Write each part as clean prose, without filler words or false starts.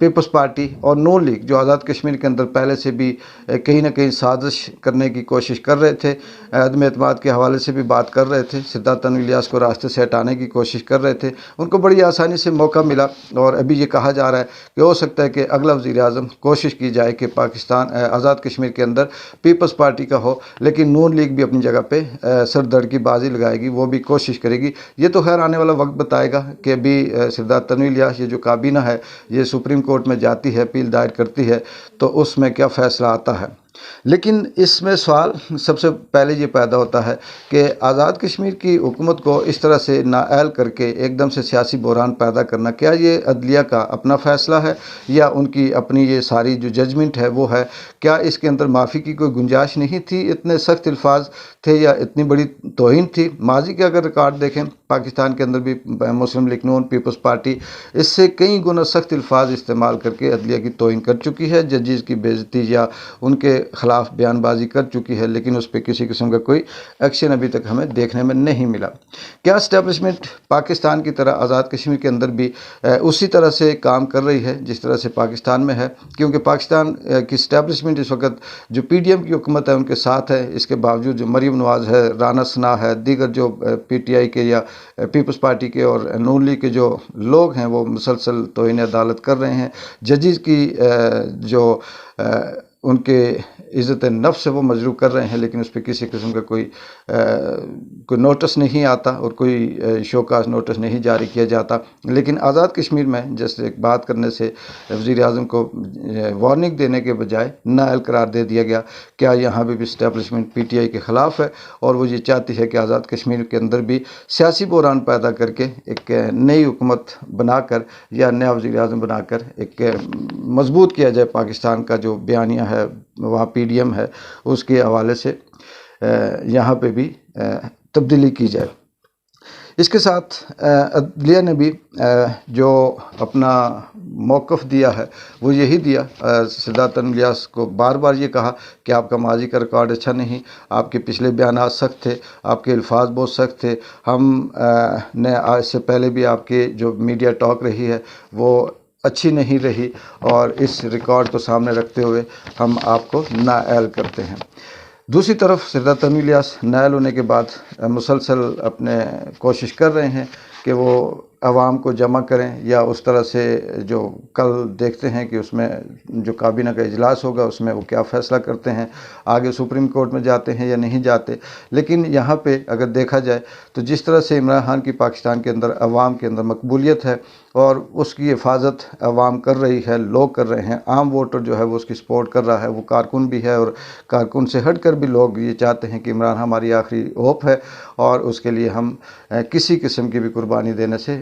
Peoples party اور نون league جو آزاد کشمیر کے اندر پہلے سے بھی کہیں نہ کہیں سازش کرنے کی کوشش کر رہے تھے، عدم اعتماد کے حوالے سے بھی بات کر رہے تھے، سدھارتھ تنویر الیاس کو راستے سے ہٹانے کی کوشش کر رہے تھے، ان کو بڑی آسانی سے موقع ملا، اور ابھی یہ کہا جا رہا ہے کہ ہو سکتا ہے کہ اگلا وزیر اعظم کوشش کی جائے کہ پاکستان آزاد کشمیر کے اندر پیپلز پارٹی کا ہو، لیکن نون لیگ بھی اپنی جگہ پہ سر دڑ کی بازی لگائے گی، وہ بھی کوشش کرے گی۔ یہ تو خیر آنے والا وقت بتائے گا کہ ابھی سدھارتھ تنویر الیاس یہ جو کابینہ ہے یہ سپریم کورٹ میں جاتی ہے، اپیل دائر کرتی ہے، تو اس میں کیا فیصلہ آتا ہے۔ لیکن اس میں سوال سب سے پہلے یہ پیدا ہوتا ہے کہ آزاد کشمیر کی حکومت کو اس طرح سے نااہل کر کے ایک دم سے سیاسی بحران پیدا کرنا، کیا یہ عدلیہ کا اپنا فیصلہ ہے یا ان کی اپنی یہ ساری جو ججمنٹ ہے وہ ہے؟ کیا اس کے اندر معافی کی کوئی گنجائش نہیں تھی؟ اتنے سخت الفاظ تھے یا اتنی بڑی توہین تھی؟ ماضی کے اگر ریکارڈ دیکھیں پاکستان کے اندر بھی مسلم لیگ نون، پیپلز پارٹی اس سے کئی گنا سخت الفاظ استعمال کر کے عدلیہ کی توہین کر چکی ہے، ججز کی بے عزتی یا ان کے خلاف بیان بازی کر چکی ہے، لیکن اس پہ کسی قسم کا کوئی ایکشن ابھی تک ہمیں دیکھنے میں نہیں ملا۔ کیا اسٹیبلشمنٹ پاکستان کی طرح آزاد کشمیر کے اندر بھی اسی طرح سے کام کر رہی ہے جس طرح سے پاکستان میں ہے؟ کیونکہ پاکستان کی اسٹیبلشمنٹ اس وقت جو پی ڈی ایم کی حکومت ہے ان کے ساتھ ہے، اس کے باوجود جو مریم نواز ہے، رانا ثنا ہے، دیگر جو پی ٹی آئی کے یا پیپلز پارٹی کے اور نون لیگ کے جو لوگ ہیں وہ مسلسل توہین عدالت کر رہے ہیں، ججز کی جو ان کے عزت نفس وہ مجروح کر رہے ہیں، لیکن اس پہ کسی قسم کا کوئی نوٹس نہیں آتا اور کوئی شوکاز نوٹس نہیں جاری کیا جاتا۔ لیکن آزاد کشمیر میں جیسے ایک بات کرنے سے وزیر اعظم کو وارننگ دینے کے بجائے نااہل قرار دے دیا گیا۔ کیا یہاں بھی اسٹیبلشمنٹ پی ٹی آئی کے خلاف ہے اور وہ یہ چاہتی ہے کہ آزاد کشمیر کے اندر بھی سیاسی بحران پیدا کر کے ایک نئی حکومت بنا کر یا نیا وزیر اعظم بنا کر ایک مضبوط کیا جائے پاکستان کا جو بیانیہ ہے وہاں پی ڈی ایم ہے اس کے حوالے سے یہاں پہ بھی تبدیلی کی جائے۔ اس کے ساتھ عدلیہ نے بھی جو اپنا موقف دیا ہے وہ یہی دیا، سدھارتھ تنویر الیاس کو بار بار یہ کہا کہ آپ کا ماضی کا ریکارڈ اچھا نہیں، آپ کے پچھلے بیانات سخت تھے، آپ کے الفاظ بہت سخت تھے، ہم نے آج سے پہلے بھی آپ کے جو میڈیا ٹاک رہی ہے وہ اچھی نہیں رہی، اور اس ریکارڈ کو سامنے رکھتے ہوئے ہم آپ کو نااہل کرتے ہیں۔ دوسری طرف سدھارتھ تنویر الیاس نااہل ہونے کے بعد مسلسل اپنے کوشش کر رہے ہیں کہ وہ عوام کو جمع کریں، یا اس طرح سے جو کل دیکھتے ہیں کہ اس میں جو کابینہ کا اجلاس ہوگا اس میں وہ کیا فیصلہ کرتے ہیں، آگے سپریم کورٹ میں جاتے ہیں یا نہیں جاتے۔ لیکن یہاں پہ اگر دیکھا جائے تو جس طرح سے عمران خان کی پاکستان کے اندر عوام کے اندر مقبولیت ہے اور اس کی حفاظت عوام کر رہی ہے، لوگ کر رہے ہیں، عام ووٹر جو ہے وہ اس کی سپورٹ کر رہا ہے، وہ کارکن بھی ہے، اور کارکن سے ہٹ کر بھی لوگ یہ چاہتے ہیں کہ عمران ہماری آخری ہوپ ہے اور اس کے لیے ہم کسی قسم کی بھی قربانی دینے سے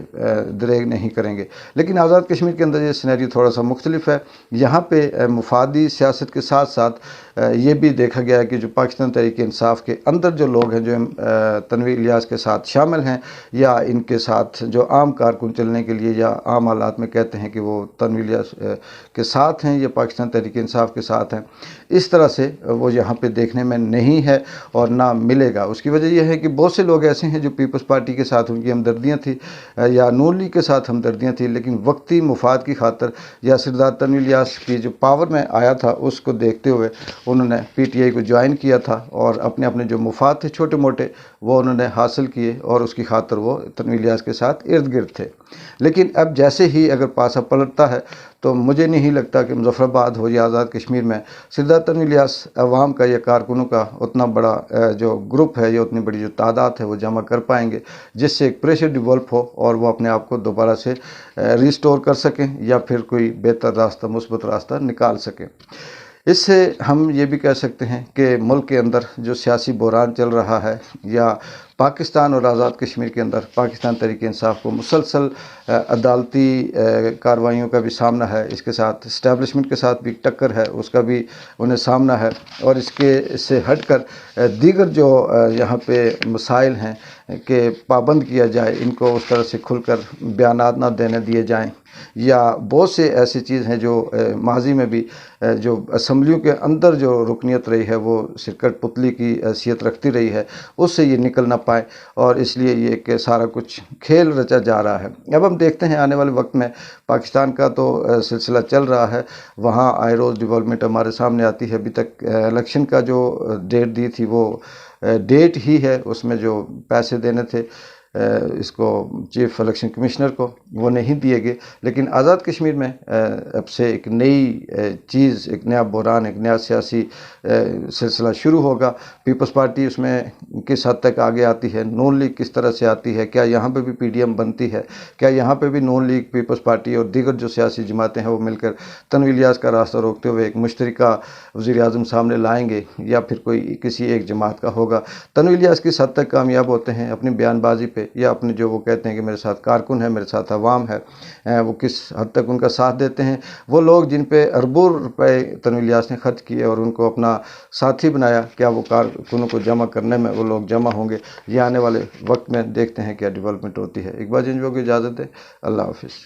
دریغ نہیں کریں گے۔ لیکن آزاد کشمیر کے اندر یہ سینیریو تھوڑا سا مختلف ہے۔ یہاں پہ مفادی سیاست کے ساتھ ساتھ یہ بھی دیکھا گیا ہے کہ جو پاکستان تحریک انصاف کے اندر جو لوگ ہیں جو تنویر الیاس کے ساتھ شامل ہیں یا ان کے ساتھ جو عام کارکن چلنے کے لیے یا عام حالات میں کہتے ہیں کہ وہ تنویر الیاس کے ساتھ ہیں یا پاکستان تحریک انصاف کے ساتھ ہیں، اس طرح سے وہ یہاں پہ دیکھنے میں نہیں ہے اور نہ ملے گا۔ اس کی وجہ یہ ہے کہ بہت سے لوگ ایسے ہیں جو پیپلز پارٹی کے ساتھ ان کی ہمدردیاں تھیں یا نون لیگ کے ساتھ ہمدردیاں تھیں، لیکن وقتی مفاد کی خاطر یا سدھارتھ تنویر الیاس کی جو پاور میں آیا تھا اس کو دیکھتے ہوئے انہوں نے پی ٹی آئی کو جوائن کیا تھا اور اپنے اپنے جو مفاد تھے چھوٹے موٹے وہ انہوں نے حاصل کیے اور اس کی خاطر وہ تنویر الیاس کے ساتھ ارد گرد تھے۔ لیکن اب جیسے ہی اگر پاسا پلٹتا ہے تو مجھے نہیں لگتا کہ مظفر آباد ہو یا آزاد کشمیر میں سدھارتھ تنویر الیاس عوام کا یا کارکنوں کا اتنا بڑا جو گروپ ہے یا اتنی بڑی جو تعداد ہے وہ جمع کر پائیں گے جس سے ایک پریشر ڈیولپ ہو اور وہ اپنے آپ کو دوبارہ سے ریسٹور کر سکیں یا پھر کوئی بہتر راستہ، مثبت راستہ نکال سکیں۔ اس سے ہم یہ بھی کہہ سکتے ہیں کہ ملک کے اندر جو سیاسی بحران چل رہا ہے یا پاکستان اور آزاد کشمیر کے اندر پاکستان تحریک انصاف کو مسلسل عدالتی کارروائیوں کا بھی سامنا ہے، اس کے ساتھ اسٹیبلشمنٹ کے ساتھ بھی ٹکر ہے، اس کا بھی انہیں سامنا ہے، اور اس سے ہٹ کر دیگر جو یہاں پہ مسائل ہیں کہ پابند کیا جائے، ان کو اس طرح سے کھل کر بیانات نہ دینے دیے جائیں، یا بہت سے ایسی چیز ہیں جو ماضی میں بھی جو اسمبلیوں کے اندر جو رکنیت رہی ہے وہ سرکٹ پتلی کی حیثیت رکھتی رہی ہے، اس سے یہ نکل نہ پائیں، اور اس لیے یہ کہ سارا کچھ کھیل رچا جا رہا ہے۔ اب ہم دیکھتے ہیں آنے والے وقت میں پاکستان کا تو سلسلہ چل رہا ہے، وہاں آئے روز ڈیولپمنٹ ہمارے سامنے آتی ہے۔ ابھی تک الیکشن کا جو ڈیٹ دی تھی وہ ڈیٹ ہی ہے، اس میں جو پیسے دینے تھے اس کو چیف الیکشن کمشنر کو وہ نہیں دیے گئے، لیکن آزاد کشمیر میں اب سے ایک نئی چیز، ایک نیا بحران، ایک نیا سیاسی سلسلہ شروع ہوگا۔ پیپلز پارٹی اس میں کس حد تک آگے آتی ہے، نون لیگ کس طرح سے آتی ہے، کیا یہاں پہ بھی پی ڈی ایم بنتی ہے، کیا یہاں پہ بھی نون لیگ، پیپلز پارٹی اور دیگر جو سیاسی جماعتیں ہیں وہ مل کر تنویر الیاس کا راستہ روکتے ہوئے ایک مشترکہ وزیر اعظم سامنے لائیں گے، یا پھر کوئی کسی ایک جماعت کا ہوگا۔ تنویر الیاس کس حد تک کامیاب ہوتے ہیں اپنی بیان بازی پہ، یا اپنے جو وہ کہتے ہیں کہ میرے ساتھ کارکن ہے، میرے ساتھ عوام ہے، وہ کس حد تک ان کا ساتھ دیتے ہیں۔ وہ لوگ جن پہ اربوں روپے تنویر الیاس نے خرچ کیے اور ان کو اپنا ساتھی بنایا، کیا وہ کارکنوں کو جمع کرنے میں وہ لوگ جمع ہوں گے؟ یہ آنے والے وقت میں دیکھتے ہیں کیا ڈیولپمنٹ ہوتی ہے۔ اقبال جنجوع کو اجازت دیں، اللہ حافظ۔